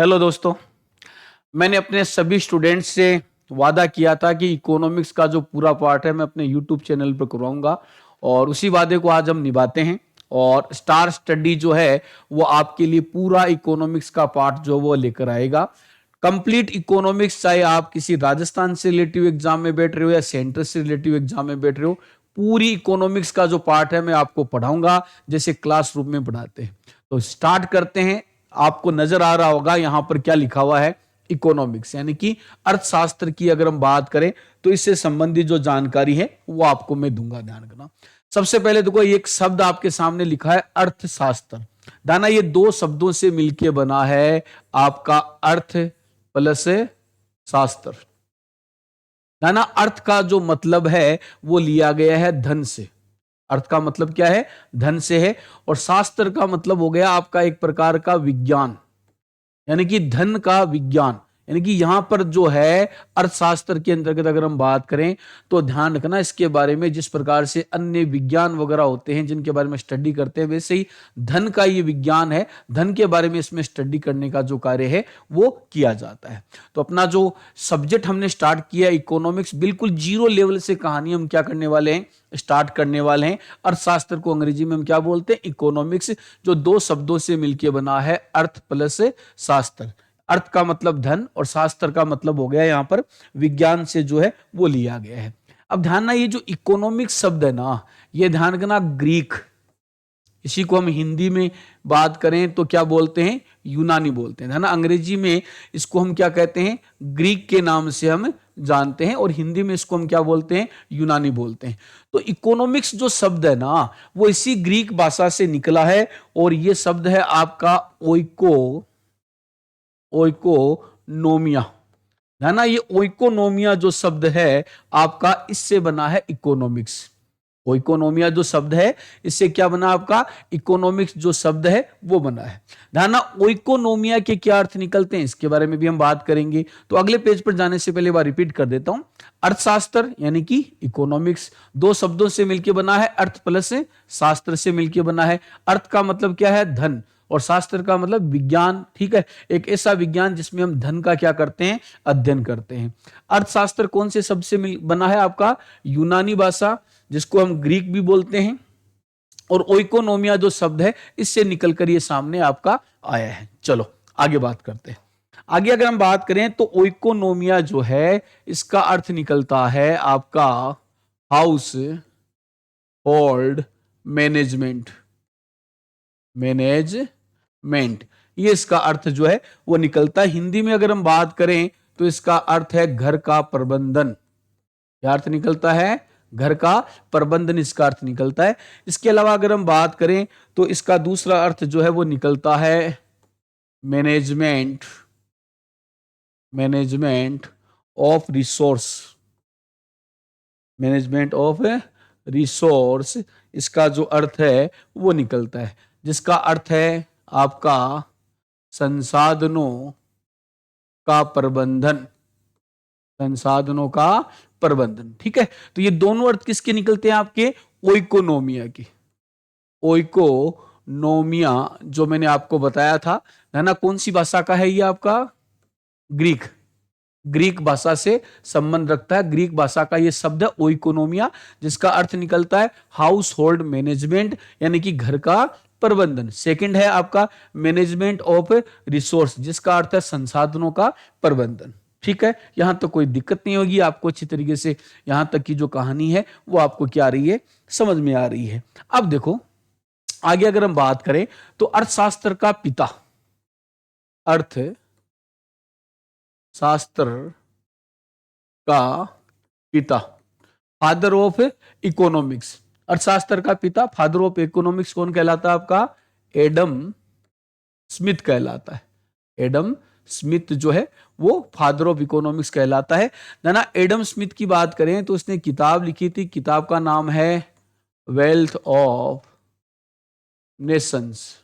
Hello दोस्तों। मैंने अपने सभी स्टूडेंट्स से वादा किया था कि इकोनॉमिक्स का जो पूरा पार्ट है मैं अपने यूट्यूब चैनल पर करवाऊंगा और उसी वादे को आज हम निभाते हैं। और स्टार स्टडी जो है वो आपके लिए पूरा इकोनॉमिक्स का पार्ट जो वो लेकर आएगा। कंप्लीट इकोनॉमिक्स, चाहे आप किसी राजस्थान से रिलेटिव एग्जाम में बैठ रहे हो या सेंटर से रिलेटिव एग्जाम में बैठ रहे हो, पूरी इकोनॉमिक्स का जो पार्ट है मैं आपको पढ़ाऊंगा जैसे क्लासरूम में पढ़ाते हैं। तो स्टार्ट करते हैं। आपको नजर आ रहा होगा यहां पर क्या लिखा हुआ है, इकोनॉमिक्स यानी कि अर्थशास्त्र की अगर हम बात करें तो इससे संबंधित जो जानकारी है वो आपको मैं दूंगा। ध्यान करना। सबसे पहले देखो, एक शब्द आपके सामने लिखा है अर्थशास्त्र। दाना ये दो शब्दों से मिलकर बना है आपका अर्थ प्लस शास्त्र। दाना अर्थ का जो मतलब है वो लिया गया है धन से। अर्थ का मतलब क्या है, धन से है। और शास्त्र का मतलब हो गया आपका एक प्रकार का विज्ञान, यानी कि धन का विज्ञान। यानी कि यहां पर जो है अर्थशास्त्र के अंतर्गत अगर हम बात करें तो ध्यान रखना इसके बारे में, जिस प्रकार से अन्य विज्ञान वगैरह होते हैं जिनके बारे में स्टडी करते हैं, वैसे ही धन का ये विज्ञान है। धन के बारे में इसमें स्टडी करने का जो कार्य है वो किया जाता है। तो अपना जो सब्जेक्ट हमने स्टार्ट किया इकोनॉमिक्स, बिल्कुल जीरो लेवल से कहानी हम क्या करने वाले हैं, स्टार्ट करने वाले हैं। अर्थशास्त्र को अंग्रेजी में हम क्या बोलते हैं, इकोनॉमिक्स, जो दो शब्दों से मिलकर बना है अर्थ प्लस शास्त्र। अर्थ का मतलब धन और शास्त्र का मतलब हो गया यहां पर विज्ञान से जो है वो लिया गया है। अब ध्यान ना, ये जो इकोनॉमिक्स शब्द है ना, ये ध्यान रखना ग्रीक, इसी को हम हिंदी में बात करें तो क्या बोलते हैं, यूनानी बोलते हैं, है ना। अंग्रेजी में इसको हम क्या कहते हैं, ग्रीक के नाम से हम जानते हैं, और हिंदी में इसको हम क्या बोलते हैं, यूनानी बोलते हैं। तो इकोनॉमिक्स जो शब्द है ना वो इसी ग्रीक भाषा से निकला है, और ये शब्द है आपका ओइकोनोमिया, है ना। ये ओइकोनोमिया जो शब्द है आपका, इससे बना है इकोनॉमिक्स। ओइकोनोमिया जो शब्द है इससे क्या बना आपका, इकोनॉमिक्स जो शब्द है वो बना है। ध्यान, ओइकोनोमिया के क्या अर्थ निकलते हैं इसके बारे में भी हम बात करेंगे। तो अगले पेज पर जाने से पहले बार रिपीट कर देता हूं। अर्थशास्त्र यानी कि इकोनॉमिक्स दो शब्दों से मिलकर बना है, अर्थ प्लस शास्त्र से मिलकर बना है। अर्थ का मतलब क्या है, धन, और शास्त्र का मतलब विज्ञान। ठीक है, एक ऐसा विज्ञान जिसमें हम धन का क्या करते हैं, अध्ययन करते हैं। अर्थशास्त्र कौन से शब्द से बना है आपका, यूनानी भाषा जिसको हम ग्रीक भी बोलते हैं, और ओइकोनोमिया जो शब्द है इससे निकलकर ये सामने आपका आया है। चलो आगे बात करते हैं। आगे अगर हम बात करें तो ओइकोनोमिया जो है इसका अर्थ निकलता है आपका हाउस होल्ड मैनेजमेंट। ये इसका अर्थ जो है वो निकलता है। हिंदी में अगर हम बात करें तो इसका अर्थ है घर का प्रबंधन। क्या अर्थ निकलता है, घर का प्रबंधन इसका अर्थ निकलता है। इसके अलावा अगर हम बात करें तो इसका दूसरा अर्थ जो है वो निकलता है management of resource. Management of resource इसका जो अर्थ है वो निकलता है, जिसका अर्थ है आपका संसाधनों का प्रबंधन। ठीक है, तो ये दोनों अर्थ किसके निकलते हैं आपके, ओइकोनोमिया की। ओइकोनोमिया जो मैंने आपको बताया था, है ना, कौन सी भाषा का है ये आपका, ग्रीक भाषा से संबंध रखता है। ग्रीक भाषा का ये शब्द है ओइकोनोमिया, जिसका अर्थ निकलता है हाउस होल्ड मैनेजमेंट, यानी कि घर का प्रबंधन। सेकंड है आपका मैनेजमेंट ऑफ रिसोर्स, जिसका अर्थ है संसाधनों का प्रबंधन। ठीक है, यहां तक कोई दिक्कत नहीं होगी आपको, अच्छी तरीके से यहां तक की जो कहानी है वो आपको क्या आ रही है, समझ में आ रही है। अब देखो आगे अगर हम बात करें तो अर्थशास्त्र का पिता, अर्थशास्त्र का पिता, फादर ऑफ इकोनॉमिक्स। अर्थशास्त्र का पिता, फादर ऑफ इकोनॉमिक्स कौन कहलाता है आपका, एडम स्मिथ कहलाता है। एडम स्मिथ जो है वो फादर ऑफ इकोनॉमिक्स कहलाता है ना। एडम स्मिथ की बात करें तो उसने किताब लिखी थी, किताब का नाम है वेल्थ ऑफ नेशंस।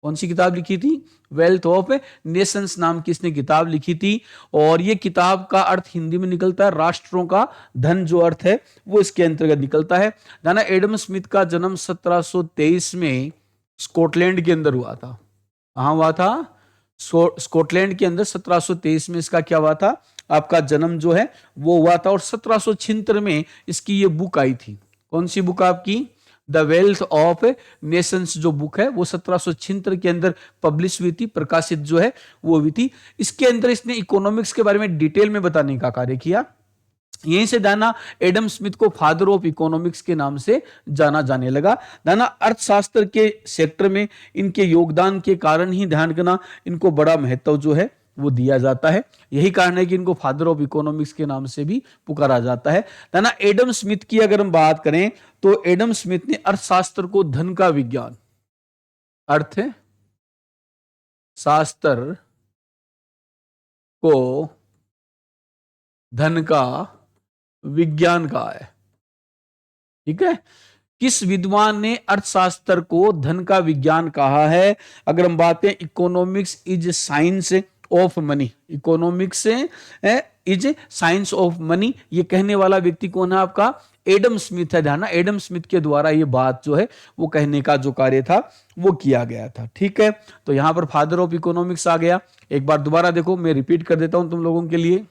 कौन सी किताब लिखी थी, वेल्थ ऑफ नेशंस नाम की इसने किताब लिखी थी। और ये किताब का अर्थ हिंदी में निकलता है राष्ट्रों का धन, जो अर्थ है वो इसके अंतर्गत निकलता है। ना एडम स्मिथ का जन्म 1723 में स्कॉटलैंड के अंदर हुआ था। कहां हुआ था, स्कॉटलैंड के अंदर 1723 में इसका क्या हुआ था, आपका जन्म जो है वो हुआ था। और 1776 में इसकी ये बुक आई थी। कौन सी बुक आपकी? द वेल्थ ऑफ नेशंस जो बुक है वो 1776 के अंदर पब्लिश हुई थी, प्रकाशित जो है वो हुई थी। इसके अंदर इसने इकोनॉमिक्स के बारे में डिटेल में बताने का कार्य किया। यहीं से दाना एडम स्मिथ को फादर ऑफ इकोनॉमिक्स के नाम से जाना जाने लगा। दाना अर्थशास्त्र के सेक्टर में इनके योगदान के कारण ही ध्यान रखना इनको बड़ा महत्व जो है वो दिया जाता है। यही कारण है कि इनको फादर ऑफ इकोनॉमिक्स के नाम से भी पुकारा जाता है। दाना एडम स्मिथ की अगर हम बात करें तो एडम स्मिथ ने अर्थशास्त्र को धन का विज्ञान, अर्थ शास्त्र को धन का विज्ञान कहा है। ठीक है, किस विद्वान ने अर्थशास्त्र को धन का विज्ञान कहा है? अगर हम बात करें, economics is science of money, economics is science of money, ये कहने वाला व्यक्ति कौन है आपका? एडम स्मिथ है। ध्यान, एडम स्मिथ के द्वारा ये बात जो है वो कहने का जो कार्य था वो किया गया था। ठीक है, तो यहां पर फादर ऑफ इकोनॉमिक्स आ गया। एक बार दोबारा देखो, मैं रिपीट कर देता हूं तुम लोगों के लिए।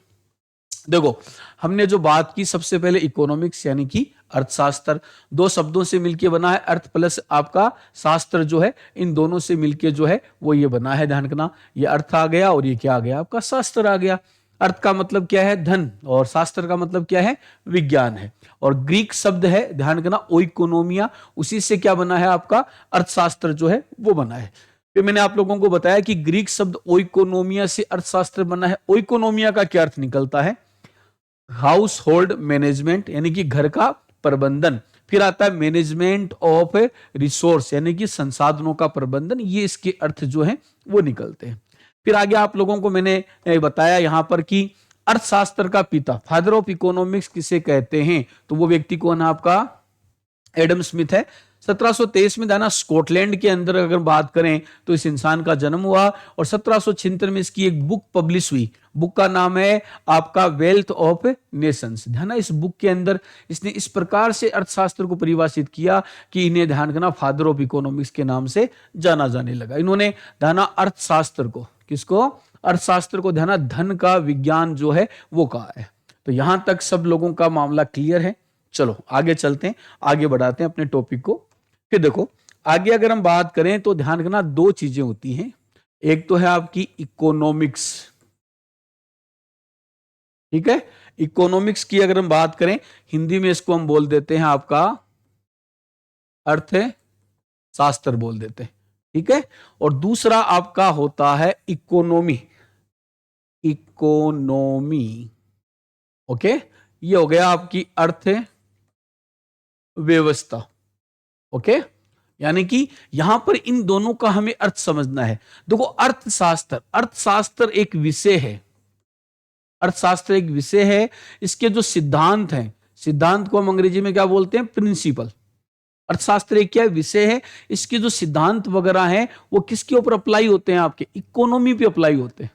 देखो, हमने जो बात की सबसे पहले इकोनॉमिक्स यानी कि अर्थशास्त्र, दो शब्दों से मिलके बना है, अर्थ प्लस आपका शास्त्र जो है, इन दोनों से मिलके जो है वो ये बना है। ध्यान रखना, ये अर्थ आ गया और ये क्या आ गया आपका? शास्त्र आ गया। अर्थ का मतलब क्या है? धन, और शास्त्र का मतलब क्या है? विज्ञान है। और ग्रीक शब्द है, ध्यान रखना, ओइकोनोमिया, उसी से क्या बना है आपका? अर्थशास्त्र जो है वो बना है। फिर मैंने आप लोगों को बताया कि ग्रीक शब्द ओइकोनोमिया से अर्थशास्त्र बना है। ओइकोनोमिया का क्या अर्थ निकलता है? हाउस होल्ड मैनेजमेंट, यानी कि घर का प्रबंधन। फिर आता है मैनेजमेंट ऑफ रिसोर्स, यानी कि संसाधनों का प्रबंधन। ये इसके अर्थ जो है वो निकलते हैं। फिर आगे आप लोगों को मैंने बताया यहां पर कि अर्थशास्त्र का पिता, फादर ऑफ इकोनॉमिक्स किसे कहते हैं? तो वो व्यक्ति कौन है आपका? एडम स्मिथ है। 1723 में दाना स्कॉटलैंड के अंदर अगर बात करें तो इस इंसान का जन्म हुआ, और 1776 में इसकी एक बुक पब्लिश हुई। बुक का नाम है आपका वेल्थ ऑफ नेशंस। ध्यान, इस बुक के अंदर इसने इस प्रकार से अर्थशास्त्र को परिभाषित किया कि इन्हें ध्यान रखना फादर ऑफ इकोनॉमिक्स के नाम से जाना जाने लगा। इन्होंने ध्यान अर्थशास्त्र को, किसको? अर्थशास्त्र को ध्यान धन का विज्ञान जो है वो कहा है। तो यहां तक सब लोगों का मामला क्लियर है। चलो आगे चलते हैं, आगे बढ़ाते हैं अपने टॉपिक को। फिर देखो, आगे अगर हम बात करें तो ध्यान रखना दो चीजें होती हैं। एक तो है आपकी इकोनॉमिक्स। ठीक है, इकोनॉमिक्स की अगर हम बात करें, हिंदी में इसको हम बोल देते हैं आपका अर्थ शास्त्र बोल देते हैं। ठीक है, और दूसरा आपका होता है इकोनॉमी। इकोनॉमी, ओके, ये हो गया आपकी अर्थ व्यवस्था। ओके, यानी कि यहां पर इन दोनों का हमें अर्थ समझना है। देखो, अर्थशास्त्र, अर्थशास्त्र एक विषय है। अर्थशास्त्र एक विषय है। इसके जो सिद्धांत हैं, सिद्धांत को हम अंग्रेजी में क्या बोलते हैं? प्रिंसिपल। अर्थशास्त्र एक क्या विषय है, इसके जो सिद्धांत वगैरह हैं वो किसके ऊपर अप्लाई होते हैं? आपके इकोनॉमी पे अप्लाई होते हैं।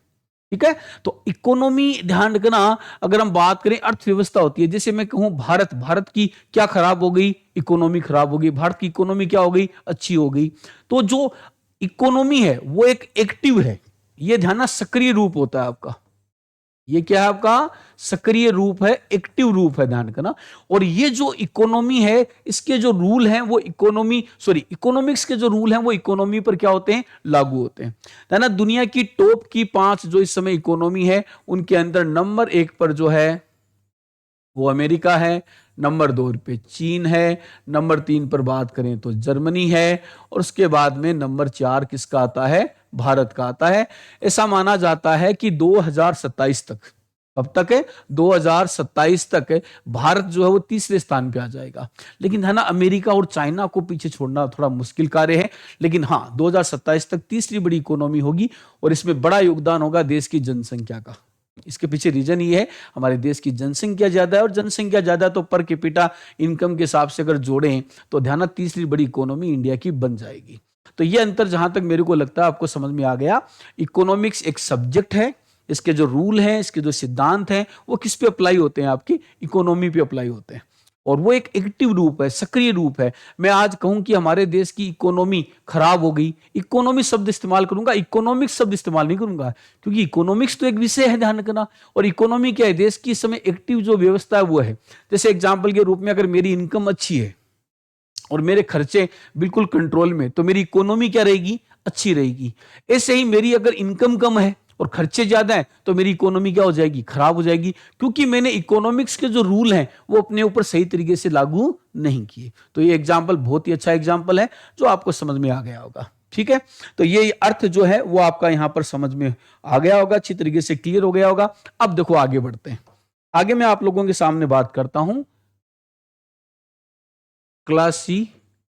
ठीक है, तो इकोनॉमी ध्यान रखना, अगर हम बात करें अर्थव्यवस्था होती है। जैसे मैं कहूं भारत की क्या खराब हो गई? इकोनॉमी खराब हो गई। भारत की इकोनॉमी क्या हो गई? अच्छी हो गई। तो जो इकोनॉमी है वो एक एक्टिव है, ये ध्यान ना सक्रिय रूप होता है आपका। ये क्या है आपका? सक्रिय रूप है, एक्टिव रूप है, ध्यान रखना। और ये जो इकोनॉमी है, इसके जो रूल हैं वो इकोनॉमिक्स के जो रूल हैं वो इकोनॉमी पर क्या होते हैं? लागू होते हैं। है ना, दुनिया की टॉप की 5 जो इस समय इकोनॉमी है उनके अंदर नंबर 1 पर जो है वो अमेरिका है, नंबर 2 पे चीन है, नंबर 3 पर बात करें तो जर्मनी है, और उसके बाद में नंबर 4 किसका आता है? भारत का आता है। ऐसा माना जाता है कि 2027 तक, कब तक है? 2027 तक भारत जो है वो तीसरे स्थान पे आ जाएगा। लेकिन है ना, अमेरिका और चाइना को पीछे छोड़ना थोड़ा मुश्किल कार्य है। लेकिन हाँ, 2027 तक तीसरी बड़ी इकोनॉमी होगी, और इसमें बड़ा योगदान होगा देश की जनसंख्या का। इसके पीछे रीजन ये है, हमारे देश की जनसंख्या ज्यादा है, और जनसंख्या ज्यादा तो पर कैपिटा इनकम के हिसाब से अगर जोड़ें तो ध्यान तीसरी बड़ी इकोनॉमी इंडिया की बन जाएगी। तो ये अंतर जहां तक मेरे को लगता है आपको समझ में आ गया। इकोनॉमिक्स एक सब्जेक्ट है, इसके जो रूल हैं, इसके जो सिद्धांत हैं वो किस पे अप्लाई होते हैं? आपकी इकोनॉमी पे अप्लाई होते हैं। और वो एक एक्टिव रूप है, सक्रिय रूप है। मैं आज कहूं कि हमारे देश की इकोनॉमी खराब हो गई, इकोनॉमी शब्द इस्तेमाल करूंगा, इकोनॉमिक्स शब्द इस्तेमाल नहीं करूंगा, क्योंकि इकोनॉमिक्स तो एक विषय है, ध्यान रखना। और इकोनॉमी क्या है, देश की इस समय एक्टिव जो व्यवस्था है वो है। जैसे एग्जाम्पल के रूप में अगर मेरी इनकम अच्छी है और मेरे खर्चे बिल्कुल कंट्रोल में, तो मेरी इकोनॉमी क्या रहेगी, अच्छी रहेगी। ऐसे ही मेरी अगर इनकम कम है और खर्चे ज्यादा हैं, तो मेरी इकोनॉमी क्या हो जाएगी, खराब हो जाएगी, क्योंकि मैंने इकोनॉमिक्स के जो रूल हैं वो अपने ऊपर सही तरीके से लागू नहीं किए। तो ये एग्जाम्पल बहुत ही अच्छा एग्जाम्पल है जो आपको समझ में आ गया होगा। ठीक है, तो ये अर्थ जो है वो आपका यहां पर समझ में आ गया होगा, अच्छी तरीके से क्लियर हो गया होगा। अब देखो आगे बढ़ते हैं। आगे मैं आप लोगों के सामने बात करता हूं classification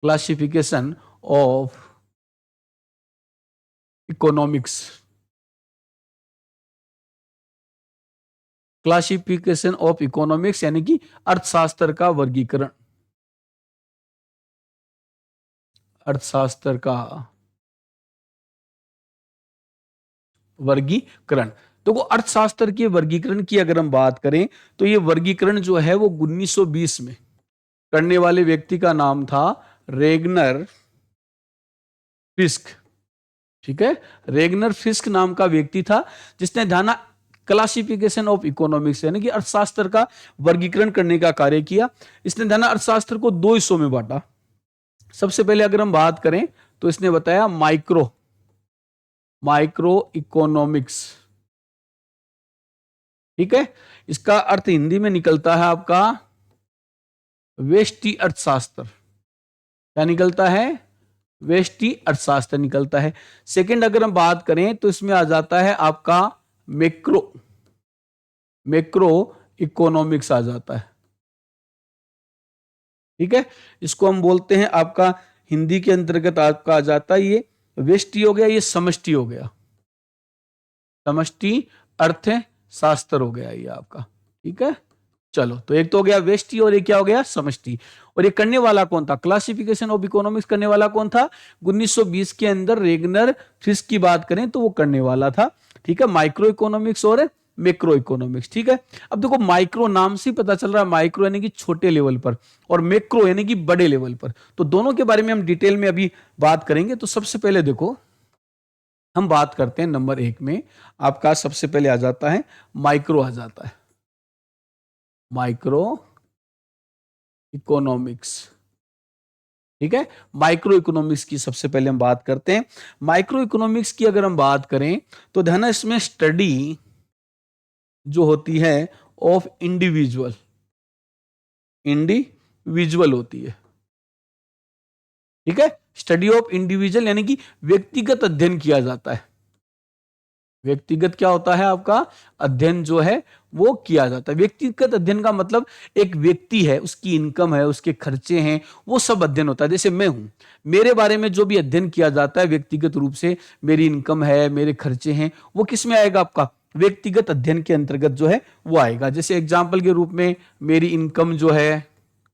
classification of economics. Classification of economics यानी कि अर्थशास्त्र का वर्गीकरण। अर्थशास्त्र का वर्गीकरण। तो वो अर्थशास्त्र के वर्गीकरण की अगर हम बात करें, तो ये वर्गीकरण जो है वो 1920 में करने वाले व्यक्ति का नाम था रेगनर फिस्क। ठीक है, रेगनर फिस्क नाम का व्यक्ति था जिसने ध्यान क्लासिफिकेशन ऑफ इकोनॉमिक्स यानी कि अर्थशास्त्र का वर्गीकरण करने का कार्य किया। इसने ध्यान अर्थशास्त्र को दो हिस्सों में बांटा। सबसे पहले अगर हम बात करें तो इसने बताया माइक्रो इकोनॉमिक्स। ठीक है, इसका अर्थ हिंदी में निकलता है आपका व्यष्टि अर्थशास्त्र। क्या निकलता है, व्यष्टि अर्थशास्त्र निकलता है। सेकंड अगर हम बात करें तो इसमें आ जाता है आपका मैक्रो इकोनॉमिक्स आ जाता है। ठीक है, इसको हम बोलते हैं आपका हिंदी के अंतर्गत आपका आ जाता है ये व्यष्टि हो गया, ये समष्टि हो गया, समष्टि अर्थ शास्त्र हो गया ये आपका। ठीक है, चलो तो एक तो हो गया व्यष्टि और एक क्या हो गया, समष्टि। और ये करने वाला कौन था, क्लासिफिकेशन ऑफ इकोनॉमिक्स करने वाला कौन था, 1920 के अंदर रेगनर फिस्क की बात करें तो वो करने वाला था। ठीक है, माइक्रो इकोनॉमिक्स और मैक्रो इकोनॉमिक्स। ठीक है, अब देखो माइक्रो नाम से पता चल रहा है, माइक्रो यानी कि छोटे लेवल पर और मैक्रो यानी कि बड़े लेवल पर। तो दोनों के बारे में हम डिटेल में अभी बात करेंगे। तो सबसे पहले देखो हम बात करते हैं नंबर 1 में आपका सबसे पहले आ जाता है माइक्रो, आ जाता है माइक्रो इकोनॉमिक्स। ठीक है, माइक्रो इकोनॉमिक्स की सबसे पहले हम बात करते हैं। माइक्रो इकोनॉमिक्स की अगर हम बात करें तो ध्यान इसमें स्टडी जो होती है ऑफ इंडिविजुअल होती है। ठीक है, स्टडी ऑफ इंडिविजुअल यानी कि व्यक्तिगत अध्ययन किया जाता है। व्यक्तिगत क्या होता है आपका अध्ययन जो है वो किया जाता है। व्यक्तिगत अध्ययन का मतलब एक व्यक्ति है, उसकी इनकम है, उसके खर्चे हैं, वो सब अध्ययन होता है। जैसे मैं हूं, मेरे बारे में जो भी अध्ययन किया जाता है व्यक्तिगत रूप से, मेरी इनकम है, मेरे खर्चे हैं, वो किस में आएगा, आपका व्यक्तिगत अध्ययन के अंतर्गत जो है वो आएगा। जैसे एग्जाम्पल के रूप में मेरी इनकम जो है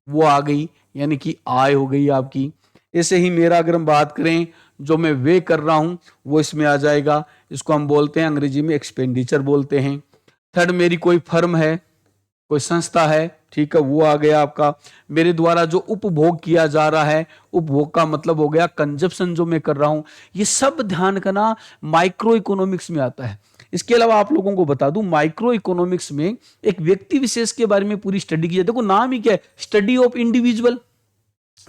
वो आ गई, यानी कि आय हो गई आपकी। ऐसे ही मेरा अगर हम बात करें जो मैं वे कर रहा हूं वो इसमें आ जाएगा, इसको हम बोलते हैं अंग्रेजी में एक्सपेंडिचर बोलते हैं। थर्ड, मेरी कोई फर्म है, कोई संस्था है, ठीक है, वो आ गया आपका। मेरे द्वारा जो उपभोग किया जा रहा है, उपभोग का मतलब हो गया कंजप्शन जो मैं कर रहा हूं, ये सब ध्यान करना माइक्रो इकोनॉमिक्स में आता है। इसके अलावा आप लोगों को बता दूं माइक्रो इकोनॉमिक्स में एक व्यक्ति विशेष के बारे में पूरी स्टडी की जाती है। देखो नाम ही क्या है, स्टडी ऑफ इंडिविजुअल,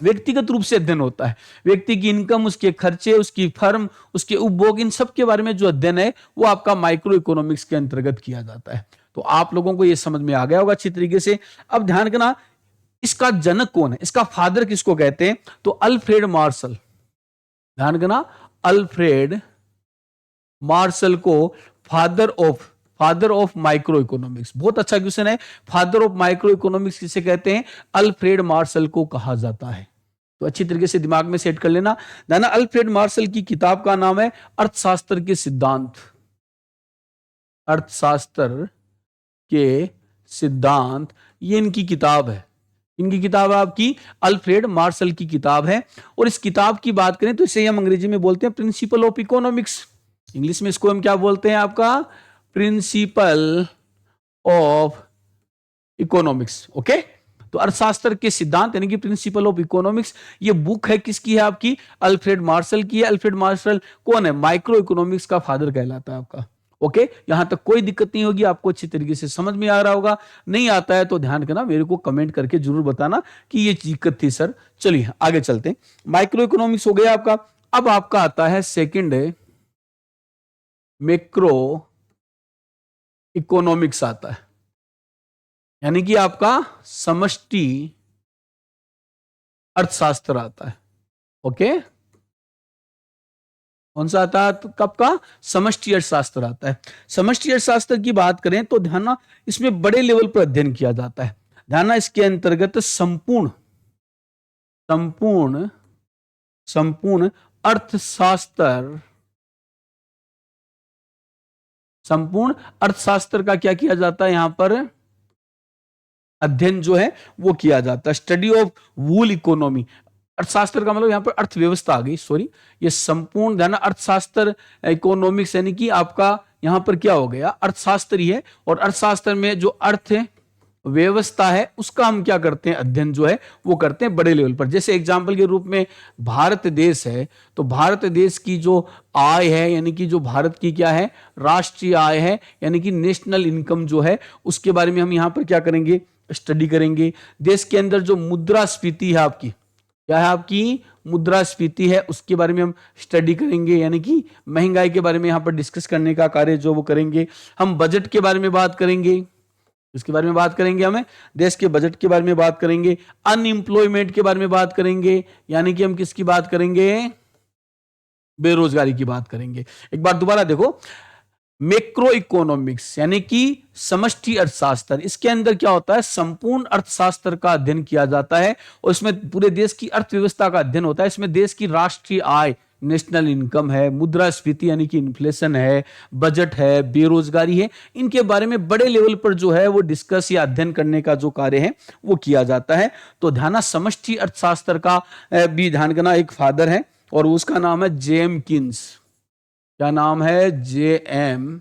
व्यक्तिगत रूप से अध्ययन होता है। व्यक्ति की इनकम, उसके खर्चे, उसकी फर्म, उसके उपभोग, इन सब के बारे में जो अध्ययन है वो आपका माइक्रो इकोनॉमिक्स के अंतर्गत किया जाता है। तो आप लोगों को ये समझ में आ गया होगा अच्छी तरीके से। अब ध्यान करना, इसका जनक कौन है, इसका फादर किसको कहते हैं, तो अल्फ्रेड मार्शल। ध्यान करना, अल्फ्रेड मार्शल को फादर ऑफ माइक्रो इकोनॉमिक्स, बहुत अच्छा क्वेश्चन है। फादर ऑफ माइक्रो इकोनॉमिक्स किसे कहते हैं, अल्फ्रेड मार्शल को कहा जाता है। तो अच्छी तरीके से दिमाग में सेट कर लेना। ना अल्फ्रेड मार्शल की किताब का नाम है अर्थशास्त्र के सिद्धांत। अर्थशास्त्र के सिद्धांत, ये इनकी किताब है। इनकी किताब आपकी अल्फ्रेड मार्शल की किताब है। और इस किताब की बात करें तो इसे हम अंग्रेजी में बोलते हैं प्रिंसिपल ऑफ इकोनॉमिक्स। इंग्लिश में इसको हम क्या बोलते हैं, आपका प्रिंसिपल ऑफ इकोनॉमिक्स। ओके, तो अर्थशास्त्र के सिद्धांत यानी कि प्रिंसिपल ऑफ इकोनॉमिक्स, ये बुक है किसकी है आपकी? अल्फ्रेड मार्शल की है। अल्फ्रेड मार्शल कौन है? माइक्रो इकोनॉमिक्स का फादर कहलाता है आपका। ओके, यहां तक कोई दिक्कत नहीं होगी, आपको अच्छी तरीके से समझ में आ रहा होगा। नहीं आता है तो ध्यान करना, मेरे को कमेंट करके जरूर बताना कि ये दिक्कत थी सर। चलिए आगे चलते हैं। माइक्रो इकोनॉमिक्स हो गया आपका। अब आपका आता है सेकंड मैक्रो इकोनॉमिक्स आता है, यानी कि आपका समष्टि अर्थशास्त्र आता है। ओके, कौन सा आता है? कब का? समष्टि अर्थशास्त्र आता है। समष्टि अर्थशास्त्र की बात करें तो ध्यान ना, इसमें बड़े लेवल पर अध्ययन किया जाता है। ध्यान ना, इसके अंतर्गत संपूर्ण संपूर्ण संपूर्ण अर्थशास्त्र संपूर्ण अर्थशास्त्र का क्या किया जाता है? यहां पर अध्ययन जो है वो किया जाता है। स्टडी ऑफ वूल इकोनॉमी, अर्थशास्त्र का मतलब यहां पर अर्थव्यवस्था आ गई, सॉरी, ये संपूर्ण ध्यान, अर्थशास्त्र इकोनॉमिक्स यानी कि आपका यहां पर क्या हो गया? अर्थशास्त्र ही है। और अर्थशास्त्र में जो अर्थ व्यवस्था है उसका हम क्या करते हैं? अध्ययन जो है वो करते हैं बड़े लेवल पर। जैसे एग्जाम्पल के रूप में भारत देश है, तो भारत देश की जो आय है, यानी कि जो भारत की क्या है? राष्ट्रीय आय है, यानी कि नेशनल इनकम जो है, उसके बारे में हम यहां पर क्या करेंगे? स्टडी करेंगे। देश के अंदर जो मुद्रास्फीति है आपकी, क्या है आपकी? मुद्रास्फीति है, उसके बारे में हम स्टडी करेंगे, यानी कि महंगाई के बारे में यहां पर डिस्कस करने का कार्य जो वो करेंगे। हम बजट के बारे में बात करेंगे, इसके बारे में बात करेंगे, हमें देश के बजट के बारे में बात करेंगे। अनएम्प्लॉयमेंट के बारे में बात करेंगे, यानी कि हम किसकी बात करेंगे? बेरोजगारी की बात करेंगे। एक बार दोबारा देखो, मैक्रो इकोनॉमिक्स यानी कि समष्टि अर्थशास्त्र, इसके अंदर क्या होता है? संपूर्ण अर्थशास्त्र का अध्ययन किया जाता है और इसमें पूरे देश की अर्थव्यवस्था का अध्ययन होता है। इसमें देश की राष्ट्रीय आय, नेशनल इनकम है, मुद्रास्फीति यानी कि इन्फ्लेशन है, बजट है, बेरोजगारी है, इनके बारे में बड़े लेवल पर जो है वो डिस्कस या अध्ययन करने का जो कार्य है वो किया जाता है। तो ध्यान, समष्टि अर्थशास्त्र का भी ध्यान करना, एक फादर है और उसका नाम है जेएम किन्स। क्या नाम है? जेएम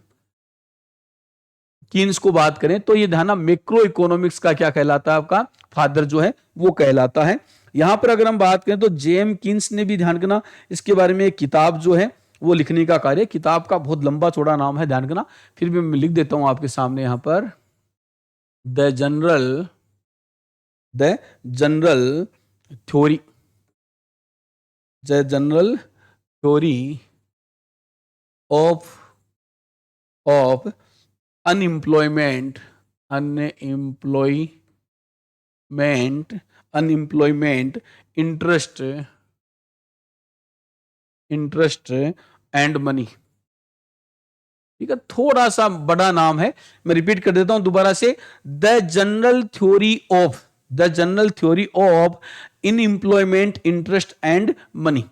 किन्स को बात करें तो ये ध्यान, मैक्रो इकोनॉमिक्स का क्या कहलाता है? आपका फादर जो है वो कहलाता है। यहां पर अगर हम बात करें तो जेएम किन्स ने भी ध्यान करना इसके बारे में एक किताब जो है वो लिखने का कार्य। किताब का बहुत लंबा चौड़ा नाम है, ध्यान करना, फिर भी मैं लिख देता हूं आपके सामने यहां पर। The general theory of unemployment interest and money. ठीक है, थोड़ा सा बड़ा नाम है, मैं रिपीट कर देता हूं दोबारा से। The general theory of unemployment, interest and money.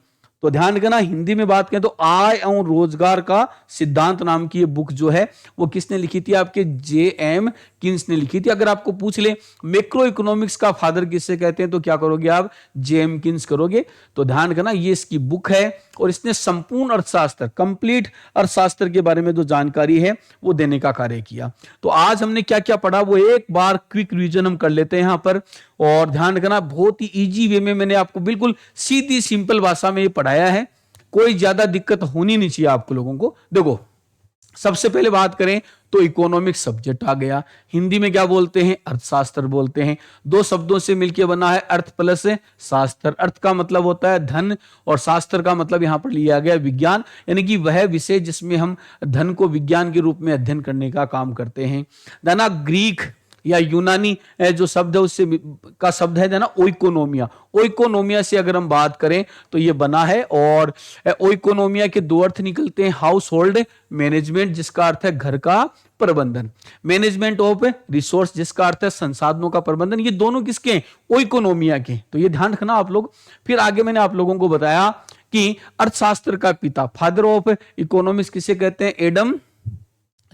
तो ध्यान रखना, हिंदी में बात करें तो आय और रोजगार का सिद्धांत नाम की ये बुक जो है वो किसने लिखी थी? आपके जेएम किन्स ने लिखी थी। अगर आपको पूछ ले मैक्रो इकोनॉमिक्स का फादर किससे कहते हैं तो क्या करोगे आप? जेएम किन्स करोगे। तो ध्यान रखना, ये इसकी बुक है और इसने संपूर्ण अर्थशास्त्र, कंप्लीट अर्थशास्त्र के बारे में जो जानकारी है वो देने का कार्य किया। तो आज हमने क्या क्या पढ़ा वो एक बार क्विक रिवीजन हम कर लेते हैं यहां पर। और ध्यान रखना, बहुत ही इजी वे में मैंने आपको बिल्कुल सीधी सिंपल भाषा में ये पढ़ाया है, कोई ज्यादा दिक्कत होनी नहीं चाहिए आपको लोगों को। देखो, सबसे पहले बात करें तो इकोनॉमिक्स सब्जेक्ट आ गया। हिंदी में क्या बोलते हैं? अर्थशास्त्र बोलते हैं। दो शब्दों से मिलकर बना है अर्थ प्लस शास्त्र। अर्थ का मतलब होता है धन और शास्त्र का मतलब यहां पर लिया गया विज्ञान, यानी कि वह विषय जिसमें हम धन को विज्ञान के रूप में अध्ययन करने का काम करते हैं। दाना ग्रीक या यूनानी जो शब्द है उससे का शब्द है ना ओइकोनोमिया। ओइकोनोमिया से अगर हम बात करें तो ये बना है। और ओइकोनोमिया के दो अर्थ निकलते हैं, हाउस होल्ड मैनेजमेंट जिसका अर्थ है घर का प्रबंधन, मैनेजमेंट ऑफ रिसोर्स जिसका अर्थ है संसाधनों का प्रबंधन। ये दोनों किसके? ओइकोनोमिया के। तो ये ध्यान रखना आप लोग। फिर आगे मैंने आप लोगों को बताया कि अर्थशास्त्र का पिता, फादर ऑफ इकोनॉमिक्स किसे कहते हैं? एडम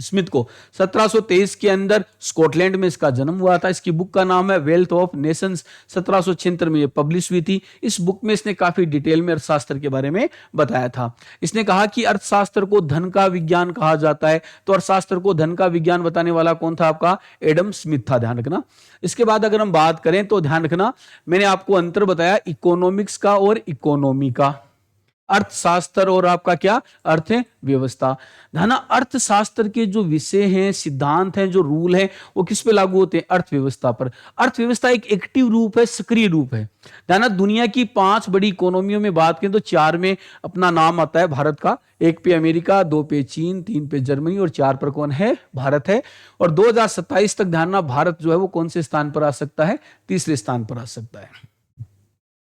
स्मिथ को 1723 के अंदर स्कॉटलैंड में इसका जन्म हुआ था। इसकी बुक का नाम है वेल्थ ऑफ नेशंस, 1776 में ये पब्लिश हुई थी। इस बुक में इसने काफी डिटेल में अर्थशास्त्र के बारे में बताया था। इसने कहा कि अर्थशास्त्र को धन का विज्ञान कहा जाता है। तो अर्थशास्त्र को धन का विज्ञान बताने वाला कौन था? आपका एडम स्मिथ था, ध्यान रखना। इसके बाद अगर हम बात करें तो ध्यान रखना, मैंने आपको अंतर बताया इकोनॉमिक्स का और इकोनॉमी का। अर्थशास्त्र और आपका क्या? अर्थव्यवस्था। ध्यान, अर्थशास्त्र के जो विषय हैं, सिद्धांत हैं, जो रूल हैं, वो किस पे लागू होते हैं? अर्थव्यवस्था पर। अर्थव्यवस्था एक एक्टिव रूप है, सक्रिय रूप है। ध्यान, दुनिया की 5 बड़ी इकोनॉमियों में बात करें तो 4 में अपना नाम आता है भारत का। 1 पे अमेरिका, 2 पे चीन, 3 पे जर्मनी और 4 पर कौन है? भारत है। और 2027 तक ध्यान, भारत जो है वो कौन से स्थान पर आ सकता है? तीसरे स्थान पर आ सकता है।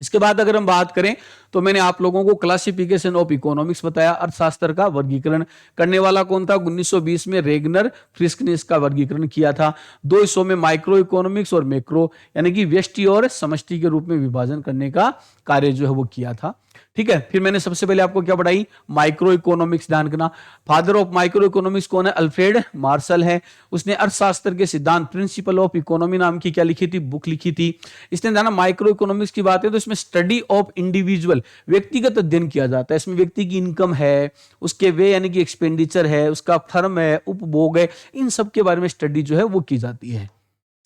इसके बाद अगर हम बात करें तो मैंने आप लोगों को क्लासिफिकेशन ऑफ इकोनॉमिक्स बताया, अर्थशास्त्र का वर्गीकरण करने वाला कौन था? 1920 में रेगनर फ्रिस्क ने इसका वर्गीकरण किया था। 2 हिस्सों में माइक्रो इकोनॉमिक्स और मैक्रो, यानी कि व्यष्टि और समष्टि के रूप में विभाजन करने का कार्य जो है वो किया था। ठीक है, फिर मैंने सबसे पहले आपको क्या पढ़ाई? Micro economics. ध्यान रखना, फादर ऑफ माइक्रो इकोनॉमिक्स कौन है? अल्फ्रेड मार्शल है। उसने अर्थशास्त्र के सिद्धांत, प्रिंसिपल ऑफ इकोनॉमी नाम की क्या लिखी थी? बुक लिखी थी। इसने जाना माइक्रो इकोनॉमिक्स की बात है तो इसमें स्टडी ऑफ इंडिविजुअल, व्यक्तिगत अध्ययन किया जाता है। इसमें व्यक्ति की इनकम है, उसके वे यानी कि एक्सपेंडिचर है, उसका फर्म है, उपभोग है, इन सब के बारे में स्टडी जो है वो की जाती है।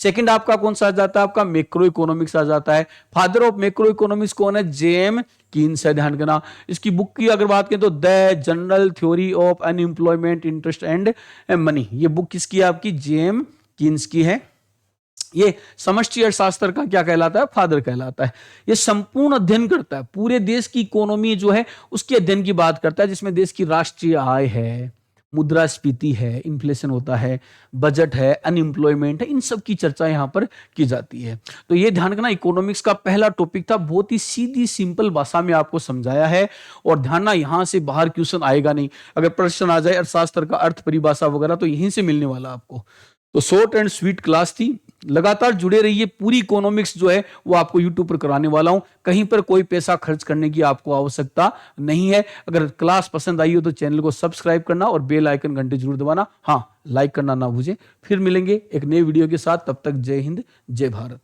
सेकंड आपका कौन सा आ जाता है? आपका मैक्रो इकोनॉमिक्स आ जाता है। फादर ऑफ मैक्रो इकोनॉमिक्स कौन है? जेम कीन्स है। ध्यान रखना, इसकी बुक की अगर बात करें तो the general theory of unemployment, interest and money, ये बुक किसकी है? आपकी जेम कीन्स की है। ये समष्टि अर्थशास्त्र का क्या कहलाता है? फादर कहलाता है। ये संपूर्ण अध्ययन करता है, पूरे देश की इकोनॉमी जो है उसके अध्ययन की बात करता है, जिसमें देश की राष्ट्रीय आय है, मुद्रास्फीति है, इन्फ्लेशन होता है, बजट है, अनएम्प्लॉयमेंट है, इन सब की चर्चा यहां पर की जाती है। तो ये ध्यान रखना, इकोनॉमिक्स का पहला टॉपिक था, बहुत ही सीधी सिंपल भाषा में आपको समझाया है। और ध्यान ना, यहां से बाहर क्वेश्चन आएगा नहीं। अगर प्रश्न आ जाए अर्थशास्त्र का अर्थ परिभाषा वगैरह तो यहीं से मिलने वाला आपको। तो शॉर्ट एंड स्वीट क्लास थी, लगातार जुड़े रहिए। पूरी इकोनॉमिक्स जो है वो आपको यूट्यूब पर कराने वाला हूं, कहीं पर कोई पैसा खर्च करने की आपको आवश्यकता नहीं है। अगर क्लास पसंद आई हो तो चैनल को सब्सक्राइब करना और बेल आइकन घंटे जरूर दबाना, हाँ लाइक करना ना भूलें। फिर मिलेंगे एक नए वीडियो के साथ, तब तक जय हिंद, जय भारत।